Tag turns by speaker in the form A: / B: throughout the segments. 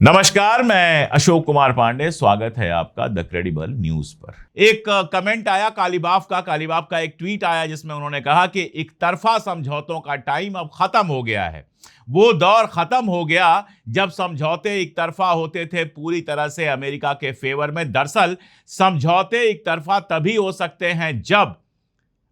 A: नमस्कार, मैं अशोक कुमार पांडे। स्वागत है आपका द क्रेडिबल न्यूज पर। एक कमेंट आया कालीबाफ का एक ट्वीट आया जिसमें उन्होंने कहा कि एक तरफा समझौतों का टाइम अब खत्म हो गया है। वो दौर खत्म हो गया जब समझौते एक तरफा होते थे पूरी तरह से अमेरिका के फेवर में। दरअसल समझौते एक तरफा तभी हो सकते हैं जब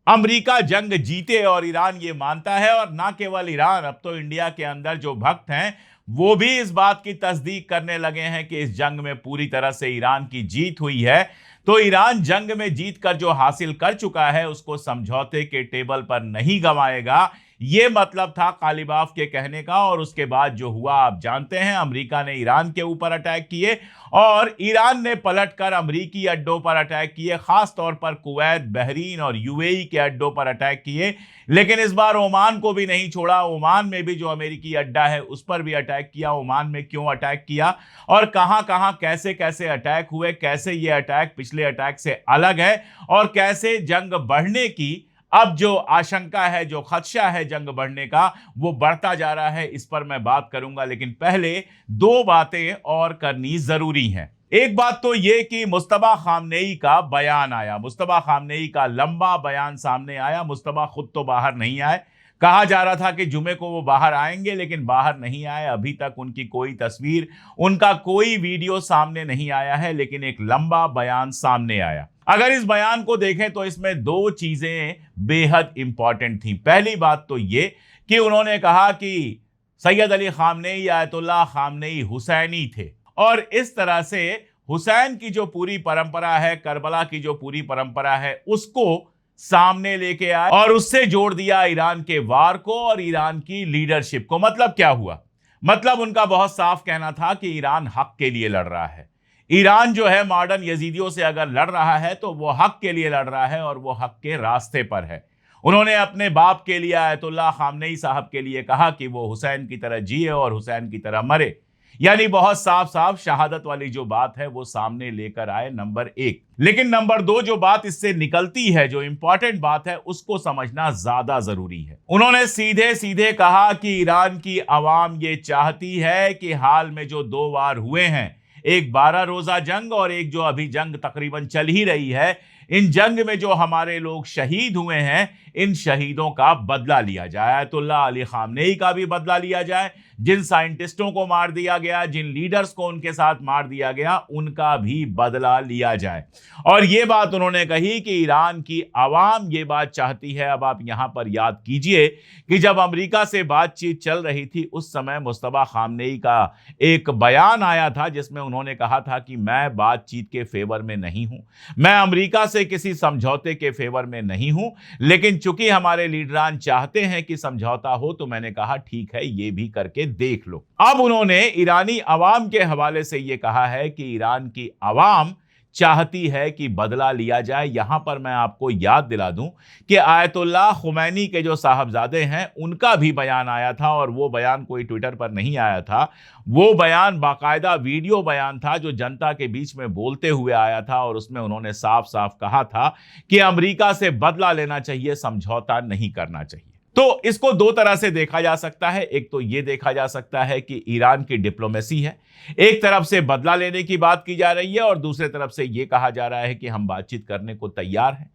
A: अमेरिका जंग जीते, और ईरान ये मानता है। और ना केवल ईरान, अब तो इंडिया के अंदर जो भक्त हैं वो भी इस बात की तस्दीक करने लगे हैं कि इस जंग में पूरी तरह से ईरान की जीत हुई है। तो ईरान जंग में जीत कर जो हासिल कर चुका है उसको समझौते के टेबल पर नहीं गंवाएगा। ये मतलब था कालीबाफ के कहने का। और उसके बाद जो हुआ आप जानते हैं, अमेरिका ने ईरान के ऊपर अटैक किए और ईरान ने पलटकर अमेरिकी अड्डों पर अटैक किए, खास तौर पर कुवैत, बहरीन और यूएई के अड्डों पर अटैक किए। लेकिन इस बार ओमान को भी नहीं छोड़ा। ओमान में भी जो अमेरिकी अड्डा है उस पर भी अटैक किया। ओमान में क्यों अटैक किया और कहां कहां कैसे कैसे अटैक हुए, कैसे ये अटैक पिछले अटैक से अलग है और कैसे जंग बढ़ने की अब जो आशंका है, जो खदशा है जंग बढ़ने का, वो बढ़ता जा रहा है, इस पर मैं बात करूंगा। लेकिन पहले दो बातें और करनी जरूरी हैं। एक बात तो ये कि मुस्तफा खामनेई का बयान आया, मुस्तफा खामनेई का लंबा बयान सामने आया। मुस्तफा खुद तो बाहर नहीं आए। कहा जा रहा था कि जुमे को वो बाहर आएंगे, लेकिन बाहर नहीं आए। अभी तक उनकी कोई तस्वीर, उनका कोई वीडियो सामने नहीं आया है, लेकिन एक लंबा बयान सामने आया। अगर इस बयान को देखें तो इसमें दो चीजें बेहद इंपॉर्टेंट थी। पहली बात तो ये कि उन्होंने कहा कि Syed Ali Khamenei, Ayatollah Khamenei Hosseini थे, और इस तरह से हुसैन की जो पूरी परंपरा है, करबला की जो पूरी परंपरा है, उसको सामने लेके आए और उससे जोड़ दिया ईरान के वार को और ईरान की लीडरशिप को। मतलब क्या हुआ? मतलब उनका बहुत साफ कहना था कि ईरान हक के लिए लड़ रहा है। ईरान जो है मॉडर्न यजीदियों से अगर लड़ रहा है तो वो हक के लिए लड़ रहा है और वो हक के रास्ते पर है। उन्होंने अपने बाप के लिए, आयतुल्लाह खामनेई साहब के लिए कहा कि वो हुसैन की तरह जिए और हुसैन की तरह मरे। यानी बहुत साफ साफ शहादत वाली जो बात है वो सामने लेकर आए, नंबर एक। लेकिन नंबर दो, जो बात इससे निकलती है, जो इंपॉर्टेंट बात है, उसको समझना ज्यादा जरूरी है। उन्होंने सीधे सीधे कहा कि ईरान की आवाम ये चाहती है कि हाल में जो दो वार हुए हैं, एक 12 रोजा जंग और एक जो अभी जंग तकरीबन चल ही रही है, इन जंग में जो हमारे लोग शहीद हुए हैं, इन शहीदों का बदला लिया जाए। आयतुल्लाह अली खामनेई का भी बदला लिया जाए। जिन साइंटिस्टों को मार दिया गया, जिन लीडर्स को उनके साथ मार दिया गया, उनका भी बदला लिया जाए। और ये बात उन्होंने कही कि ईरान की आवाम ये बात चाहती है। अब आप यहां पर याद कीजिए कि जब अमेरिका से बातचीत चल रही थी उस समय मुस्तफा खामनेई का एक बयान आया था जिसमें उन्होंने कहा था कि मैं बातचीत के फेवर में नहीं हूं, मैं अमेरिका से किसी समझौते के फेवर में नहीं हूं, लेकिन चूंकि हमारे लीडरान चाहते हैं कि समझौता हो तो मैंने कहा ठीक है, ये भी करके देख लो। अब उन्होंने ईरानी अवाम के हवाले से यह कहा है कि ईरान की अवाम चाहती है कि बदला लिया जाए। यहां पर मैं आपको याद दिला दूं कि आयतुल्लाह खुमैनी के जो साहबजादे हैं उनका भी बयान आया था, और वो बयान कोई ट्विटर पर नहीं आया था। वो बयान बाकायदा वीडियो बयान था जो जनता के बीच में बोलते हुए आया था, और उसमें उन्होंने साफ साफ कहा था कि अमेरिका से बदला लेना चाहिए, समझौता नहीं करना चाहिए। तो इसको दो तरह से देखा जा सकता है। एक तो यह देखा जा सकता है कि ईरान की डिप्लोमेसी है, एक तरफ से बदला लेने की बात की जा रही है और दूसरे तरफ से यह कहा जा रहा है कि हम बातचीत करने को तैयार हैं।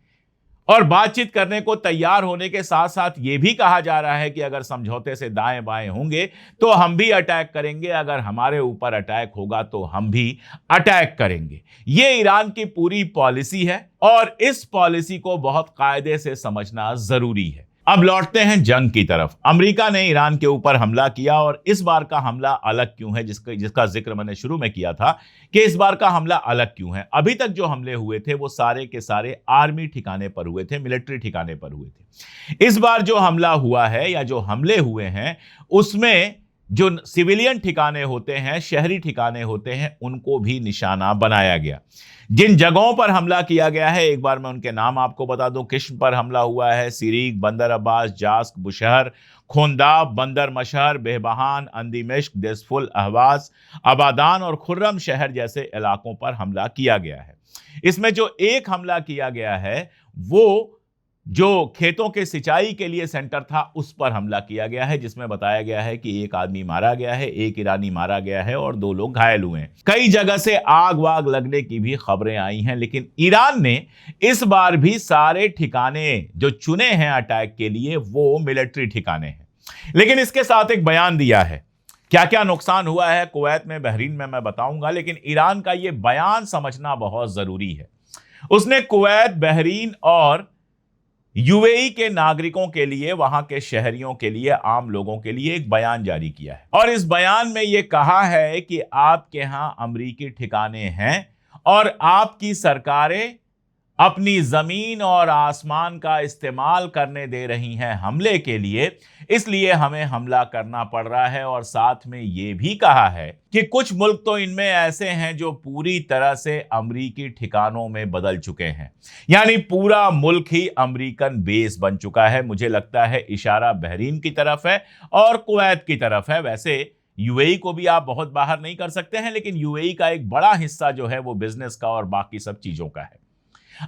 A: और बातचीत करने को तैयार होने के साथ साथ यह भी कहा जा रहा है कि अगर समझौते से दाएं बाएं होंगे तो हम भी अटैक करेंगे, अगर हमारे ऊपर अटैक होगा तो हम भी अटैक करेंगे। यह ईरान की पूरी पॉलिसी है और इस पॉलिसी को बहुत कायदे से समझना जरूरी है। अब लौटते हैं जंग की तरफ। अमेरिका ने ईरान के ऊपर हमला किया, और इस बार का हमला अलग क्यों है, जिसका जिक्र मैंने शुरू में किया था कि इस बार का हमला अलग क्यों है। अभी तक जो हमले हुए थे वो सारे के सारे आर्मी ठिकाने पर हुए थे, मिलिट्री ठिकाने पर हुए थे। इस बार जो हमला हुआ है या जो हमले हुए हैं उसमें जो सिविलियन ठिकाने होते हैं, शहरी ठिकाने होते हैं, उनको भी निशाना बनाया गया। जिन जगहों पर हमला किया गया है एक बार मैं उनके नाम आपको बता दूं। किश्म पर हमला हुआ है, सिरीक, बंदर अब्बास, जास्क, बुशहर, खोंदाब, बंदर मशहर, बेहबहान, अंदिमिश्क, देसफुल, अहवाज, अबादान और खुर्रम शहर जैसे इलाकों पर हमला किया गया है। इसमें जो एक हमला किया गया है वो जो खेतों के सिंचाई के लिए सेंटर था उस पर हमला किया गया है, जिसमें बताया गया है कि एक आदमी मारा गया है, एक ईरानी मारा गया है और 2 लोग घायल हुए हैं। कई जगह से आग वाग लगने की भी खबरें आई हैं, लेकिन ईरान ने इस बार भी सारे ठिकाने जो चुने हैं अटैक के लिए वो मिलिट्री ठिकाने हैं। लेकिन इसके साथ एक बयान दिया है। क्या क्या नुकसान हुआ है कुवैत में, बहरीन में, मैं बताऊंगा, लेकिन ईरान का यह बयान समझना बहुत जरूरी है। उसने कुवैत, बहरीन और यूएई के नागरिकों के लिए, वहां के शहरियों के लिए, आम लोगों के लिए एक बयान जारी किया है और इस बयान में यह कहा है कि आपके यहां अमरीकी ठिकाने हैं और आपकी सरकारें अपनी जमीन और आसमान का इस्तेमाल करने दे रही हैं हमले के लिए, इसलिए हमें हमला करना पड़ रहा है। और साथ में यह भी कहा है कि कुछ मुल्क तो इनमें ऐसे हैं जो पूरी तरह से अमरीकी ठिकानों में बदल चुके हैं, यानी पूरा मुल्क ही अमरीकन बेस बन चुका है। मुझे लगता है इशारा बहरीन की तरफ है और कुवैत की तरफ है। वैसे यूएई को भी आप बहुत बाहर नहीं कर सकते हैं, लेकिन यूएई का एक बड़ा हिस्सा जो है वो बिजनेस का और बाकी सब चीजों का है।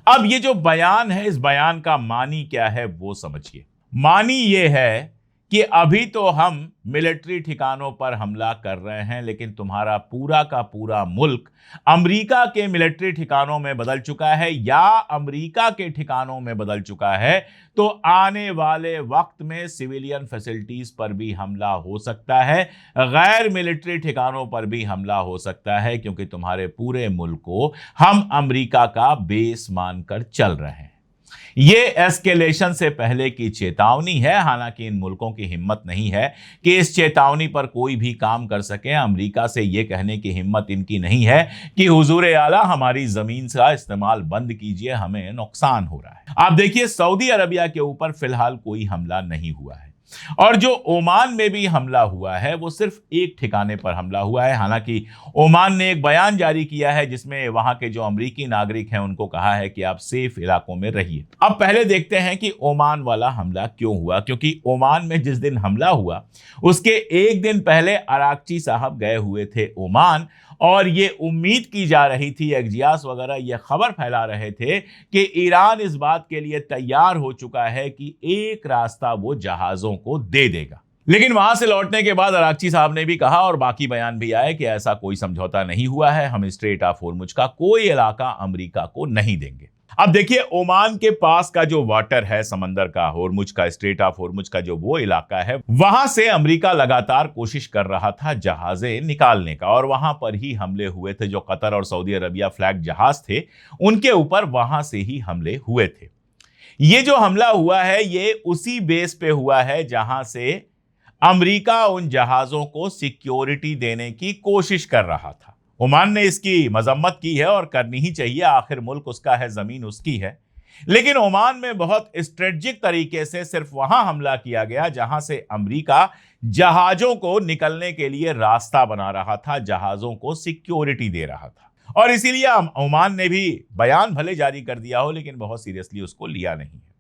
A: अब ये जो बयान है, इस बयान का मानी क्या है वो समझिए। मानी ये है कि अभी तो हम मिलिट्री ठिकानों पर हमला कर रहे हैं, लेकिन तुम्हारा पूरा का पूरा मुल्क अमेरिका के मिलिट्री ठिकानों में बदल चुका है या अमेरिका के ठिकानों में बदल चुका है। तो आने वाले वक्त में सिविलियन फैसिलिटीज पर भी हमला हो सकता है, गैर मिलिट्री ठिकानों पर भी हमला हो सकता है, क्योंकि तुम्हारे पूरे मुल्क को हम अमेरिका का बेस मानकर चल रहे हैं। ये एस्केलेशन से पहले की चेतावनी है। हालांकि इन मुल्कों की हिम्मत नहीं है कि इस चेतावनी पर कोई भी काम कर सके। अमेरिका से ये कहने की हिम्मत इनकी नहीं है कि हुजूर आला हमारी जमीन का इस्तेमाल बंद कीजिए, हमें नुकसान हो रहा है। आप देखिए, सऊदी अरबिया के ऊपर फिलहाल कोई हमला नहीं हुआ है और जो ओमान में भी हमला हुआ है वो सिर्फ एक ठिकाने पर हमला हुआ है। हालांकि ओमान ने एक बयान जारी किया है जिसमें वहां के जो अमरीकी नागरिक हैं उनको कहा है कि आप सेफ इलाकों में रहिए। अब पहले देखते हैं कि ओमान वाला हमला क्यों हुआ, क्योंकि ओमान में जिस दिन हमला हुआ उसके एक दिन पहले अराक्ची साहब गए हुए थे ओमान और ये उम्मीद की जा रही थी, एक्जियास वगैरह ये खबर फैला रहे थे कि ईरान इस बात के लिए तैयार हो चुका है कि एक रास्ता वो जहाजों को दे देगा। लेकिन वहां से लौटने के बाद अराक्ची साहब ने भी कहा और बाकी बयान भी आए कि ऐसा कोई समझौता नहीं हुआ है, हम स्ट्रेट ऑफ होर्मुज का कोई इलाका अमेरिका को नहीं देंगे। अब देखिए, ओमान के पास का जो वाटर है समंदर का, होर्मुज का, स्ट्रेट ऑफ होर्मुज का जो वो इलाका है, वहां से अमेरिका लगातार कोशिश कर रहा था जहाजें निकालने का और वहां पर ही हमले हुए थे। जो कतर और सऊदी अरबिया फ्लैग जहाज थे उनके ऊपर वहां से ही हमले हुए थे। ये जो हमला हुआ है ये उसी बेस पे हुआ है जहां से अमेरिका उन जहाजों को सिक्योरिटी देने की कोशिश कर रहा था। ओमान ने इसकी मजम्मत की है और करनी ही चाहिए, आखिर मुल्क उसका है, जमीन उसकी है। लेकिन ओमान में बहुत स्ट्रेटेजिक तरीके से सिर्फ वहां हमला किया गया जहां से अमेरिका जहाजों को निकलने के लिए रास्ता बना रहा था, जहाजों को सिक्योरिटी दे रहा था। और इसीलिए ओमान ने भी बयान भले जारी कर दिया हो लेकिन बहुत सीरियसली उसको लिया नहीं है।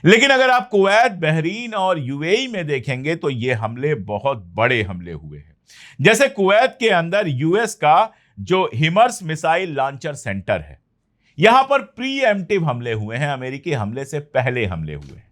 A: लेकिन अगर आप कुवैत, बहरीन और यूएई में देखेंगे तो ये हमले बहुत बड़े हमले हुए हैं। जैसे कुवैत के अंदर यूएस का जो हिमर्स मिसाइल लॉन्चर सेंटर है, यहां पर प्रीएम्प्टिव हमले हुए हैं, अमेरिकी हमले से पहले हमले हुए हैं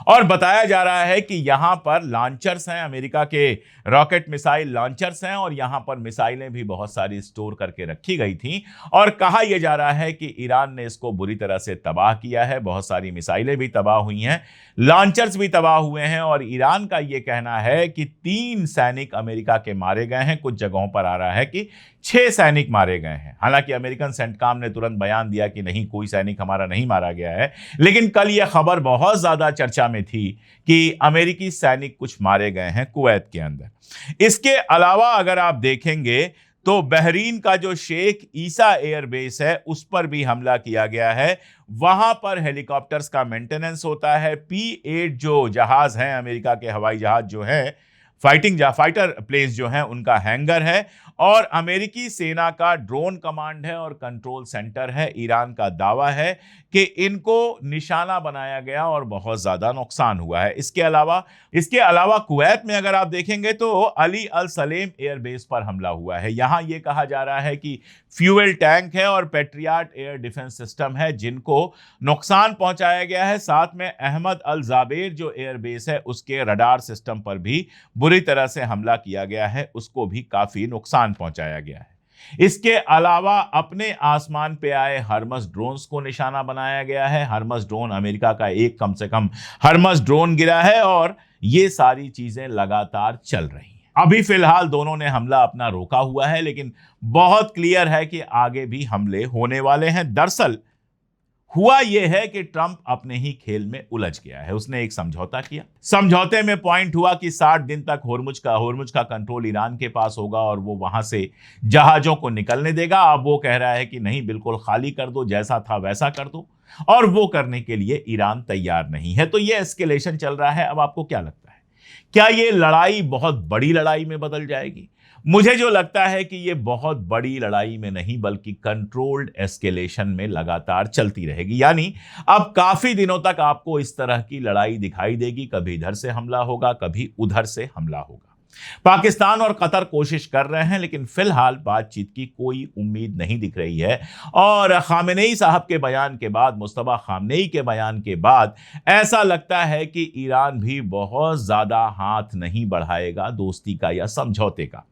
A: और बताया जा रहा है कि यहां पर लॉन्चर्स हैं, अमेरिका के रॉकेट मिसाइल लॉन्चर्स हैं और यहां पर मिसाइलें भी बहुत सारी स्टोर करके रखी गई थी और कहा यह जा रहा है कि ईरान ने इसको बुरी तरह से तबाह किया है। बहुत सारी मिसाइलें भी तबाह हुई हैं, लॉन्चर्स भी तबाह हुए हैं और ईरान का यह कहना है कि 3 सैनिक अमेरिका के मारे गए हैं। कुछ जगहों पर आ रहा है कि 6 सैनिक मारे गए हैं। हालांकि अमेरिकन सेंटकॉम ने तुरंत बयान दिया कि नहीं, कोई सैनिक हमारा नहीं मारा गया है। लेकिन कल यह खबर बहुत ज्यादा चर्चा में थी कि अमेरिकी सैनिक कुछ मारे गए हैं कुवैत के अंदर। इसके अलावा अगर आप देखेंगे तो बहरीन का जो शेख ईसा एयरबेस है उस पर भी हमला किया गया है। वहां पर हेलीकॉप्टर्स का मेंटेनेंस होता है। P-8 जो जहाज हैं, अमेरिका के हवाई जहाज जो है, फाइटर प्लेन्स जो हैं उनका हैंगर है और अमेरिकी सेना का ड्रोन कमांड है और कंट्रोल सेंटर है। ईरान का दावा है कि इनको निशाना बनाया गया और बहुत ज्यादा नुकसान हुआ है। इसके अलावा कुवैत में अगर आप देखेंगे तो अली अल सलेम एयरबेस पर हमला हुआ है। यहां यह कहा जा रहा है कि फ्यूल टैंक है और पेट्रियाट एयर डिफेंस सिस्टम है जिनको नुकसान पहुंचाया गया है। साथ में अहमद अल जाबेर जो एयरबेस है उसके रडार सिस्टम पर भी बुरी तरह से हमला किया गया है, उसको भी काफी नुकसान पहुंचाया गया है। इसके अलावा अपने आसमान पे आए हरमस ड्रोन्स को निशाना बनाया गया है। हरमस ड्रोन अमेरिका का एक कम से कम हरमस ड्रोन गिरा है और ये सारी चीजें लगातार चल रही हैं। अभी फिलहाल दोनों ने हमला अपना रोका हुआ है, लेकिन बहुत क्लियर है कि आगे भी हमले होने वाले हैं। दरअसल हुआ यह है कि ट्रंप अपने ही खेल में उलझ गया है। उसने एक समझौता किया, समझौते में पॉइंट हुआ कि 60 दिन तक होर्मुज का कंट्रोल ईरान के पास होगा और वो वहां से जहाजों को निकलने देगा। अब वो कह रहा है कि नहीं, बिल्कुल खाली कर दो, जैसा था वैसा कर दो, और वो करने के लिए ईरान तैयार नहीं है। तो ये एस्केलेशन चल रहा है। अब आपको क्या लगता है, क्या ये लड़ाई बहुत बड़ी लड़ाई में बदल जाएगी? मुझे जो लगता है कि ये बहुत बड़ी लड़ाई में नहीं बल्कि कंट्रोल्ड एस्केलेशन में लगातार चलती रहेगी। यानी अब काफी दिनों तक आपको इस तरह की लड़ाई दिखाई देगी। कभी इधर से हमला होगा, कभी उधर से हमला होगा। पाकिस्तान और कतर कोशिश कर रहे हैं, लेकिन फिलहाल बातचीत की कोई उम्मीद नहीं दिख रही है। और खामेनेई साहब के बयान के बाद, मुस्तफा खामेनेई के बयान के बाद ऐसा लगता है कि ईरान भी बहुत ज्यादा हाथ नहीं बढ़ाएगा दोस्ती का या समझौते का,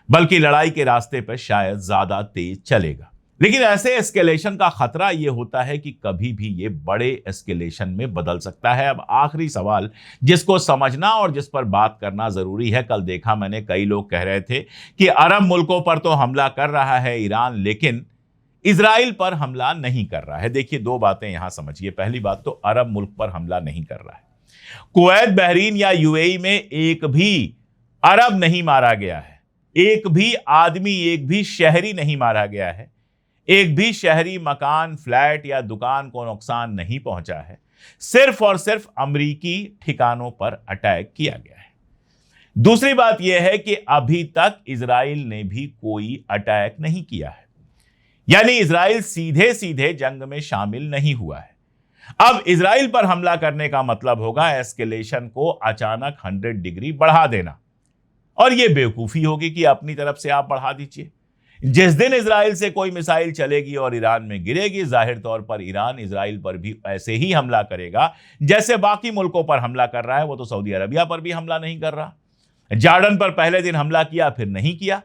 A: बल्कि लड़ाई के रास्ते पर शायद ज्यादा तेज चलेगा। लेकिन ऐसे एस्केलेशन का खतरा यह होता है कि कभी भी यह बड़े एस्केलेशन में बदल सकता है। अब आखिरी सवाल जिसको समझना और जिस पर बात करना जरूरी है, कल देखा मैंने कई लोग कह रहे थे कि अरब मुल्कों पर तो हमला कर रहा है ईरान, लेकिन इजराइल पर हमला नहीं कर रहा है। देखिए, दो बातें यहां समझिए। पहली बात तो अरब मुल्क पर हमला नहीं कर रहा है। कुवैत, बहरीन या यूएई में एक भी अरब नहीं मारा गया है, एक भी आदमी, एक भी शहरी नहीं मारा गया है, एक भी शहरी मकान, फ्लैट या दुकान को नुकसान नहीं पहुंचा है। सिर्फ और सिर्फ अमेरिकी ठिकानों पर अटैक किया गया है। दूसरी बात यह है कि अभी तक इजराइल ने भी कोई अटैक नहीं किया है, यानी इजराइल सीधे सीधे जंग में शामिल नहीं हुआ है। अब इजराइल पर हमला करने का मतलब होगा एस्केलेशन को अचानक 100 डिग्री बढ़ा देना, और यह बेवकूफी होगी कि अपनी तरफ से आप बढ़ा दीजिए। जिस दिन इजराइल से कोई मिसाइल चलेगी और ईरान में गिरेगी, जाहिर तौर पर ईरान इजराइल पर भी ऐसे ही हमला करेगा जैसे बाकी मुल्कों पर हमला कर रहा है। वो तो सऊदी अरबिया पर भी हमला नहीं कर रहा, जॉर्डन पर पहले दिन हमला किया फिर नहीं किया।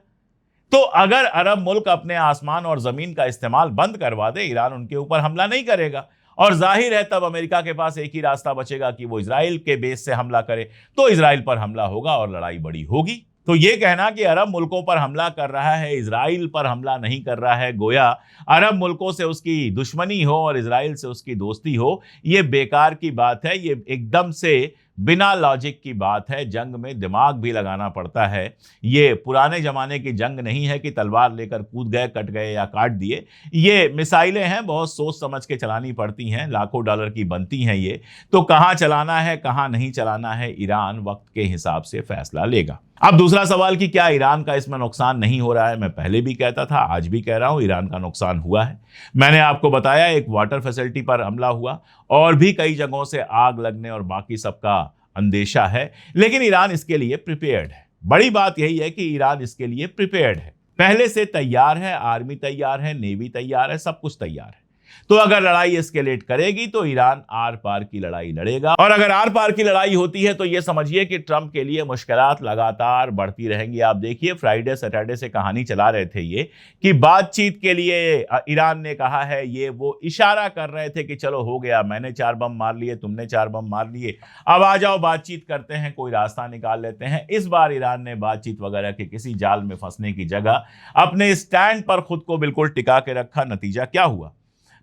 A: तो अगर अरब मुल्क अपने आसमान और जमीन का इस्तेमाल बंद करवा दे, ईरान उनके ऊपर हमला नहीं करेगा, और जाहिर है तब अमेरिका के पास एक ही रास्ता बचेगा कि वो इजराइल के बेस से हमला करे। तो इजराइल पर हमला होगा और लड़ाई बड़ी होगी। तो ये कहना कि अरब मुल्कों पर हमला कर रहा है, इजराइल पर हमला नहीं कर रहा है, गोया अरब मुल्कों से उसकी दुश्मनी हो और इजराइल से उसकी दोस्ती हो, ये बेकार की बात है। ये एकदम से बिना लॉजिक की बात है। जंग में दिमाग भी लगाना पड़ता है। ये पुराने जमाने की जंग नहीं है कि तलवार लेकर कूद गए, कट गए या काट दिए। ये मिसाइलें हैं, बहुत सोच समझ के चलानी पड़ती हैं, लाखों डॉलर की बनती हैं ये। तो कहां चलाना है, कहां नहीं चलाना है, ईरान वक्त के हिसाब से फैसला लेगा। अब दूसरा सवाल कि क्या ईरान का इसमें नुकसान नहीं हो रहा है? मैं पहले भी कहता था, आज भी कह रहा हूं, ईरान का नुकसान हुआ है। मैंने आपको बताया एक वाटर फैसिलिटी पर हमला हुआ, और भी कई जगहों से आग लगने और बाकी सबका अंदेशा है, लेकिन ईरान इसके लिए प्रिपेयर्ड है। बड़ी बात यही है कि ईरान इसके लिए प्रिपेयर्ड है, पहले से तैयार है, आर्मी तैयार है, नेवी तैयार है, सब कुछ तैयार है। तो अगर लड़ाई एस्केलेट करेगी तो ईरान आर पार की लड़ाई लड़ेगा, और अगर आर पार की लड़ाई होती है तो यह समझिए कि ट्रंप के लिए मुश्किलात लगातार बढ़ती रहेंगी। आप देखिए, फ्राइडे सैटरडे से कहानी चला रहे थे ये कि बातचीत के लिए ईरान ने कहा है, ये वो इशारा कर रहे थे कि चलो हो गया, मैंने 4 बम मार लिए, तुमने 4 बम मार लिए, अब आ जाओ बातचीत करते हैं, कोई रास्ता निकाल लेते हैं। इस बार ईरान ने बातचीत वगैरह के किसी जाल में फंसने की जगह अपने स्टैंड पर खुद को बिल्कुल टिका के रखा। नतीजा क्या हुआ?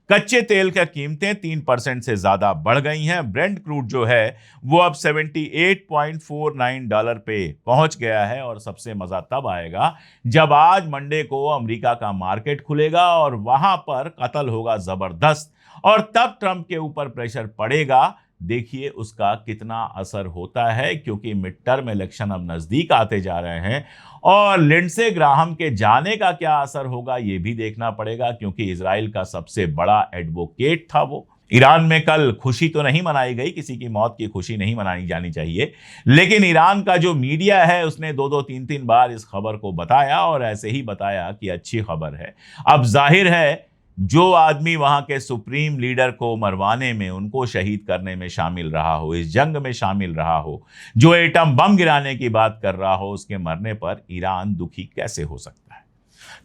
A: कच्चे तेल की कीमतें 3% से ज्यादा बढ़ गई हैं। ब्रेंट क्रूड जो है वो अब $78.49 पे पहुंच गया है, और सबसे मजा तब आएगा जब आज मंडे को अमेरिका का मार्केट खुलेगा और वहां पर कत्ल होगा जबरदस्त, और तब ट्रंप के ऊपर प्रेशर पड़ेगा देखिए उसका कितना असर होता है, क्योंकि मिड टर्म इलेक्शन अब नजदीक आते जा रहे हैं और लिंडसे ग्राहम के जाने का क्या असर होगा ये भी देखना पड़ेगा, क्योंकि इजराइल का सबसे बड़ा एडवोकेट था वो। ईरान में कल खुशी तो नहीं मनाई गई, किसी की मौत की खुशी नहीं मनाई जानी चाहिए, लेकिन ईरान का जो मीडिया है उसने दो दो तीन तीन बार इस खबर को बताया और ऐसे ही बताया कि अच्छी खबर है। अब जाहिर है जो आदमी वहां के सुप्रीम लीडर को मरवाने में, उनको शहीद करने में शामिल रहा हो, इस जंग में शामिल रहा हो, जो एटम बम गिराने की बात कर रहा हो, उसके मरने पर ईरान दुखी कैसे हो सकता है।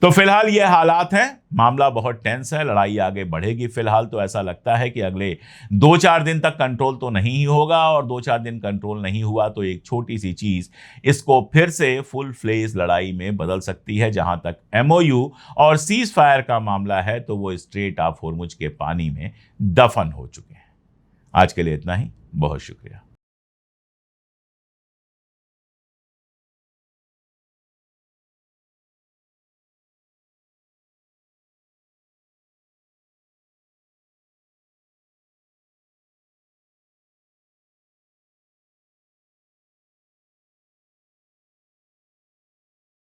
A: तो फिलहाल ये हालात हैं, मामला बहुत टेंस है, लड़ाई आगे बढ़ेगी। फिलहाल तो ऐसा लगता है कि अगले 2-4 दिन तक कंट्रोल तो नहीं ही होगा, और 2-4 दिन कंट्रोल नहीं हुआ तो एक छोटी सी चीज इसको फिर से फुल फ्लेज लड़ाई में बदल सकती है। जहां तक एमओयू और सीज फायर का मामला है तो वो स्ट्रेट ऑफ होर्मुज के पानी में दफन हो चुके हैं। आज के लिए इतना ही, बहुत शुक्रिया।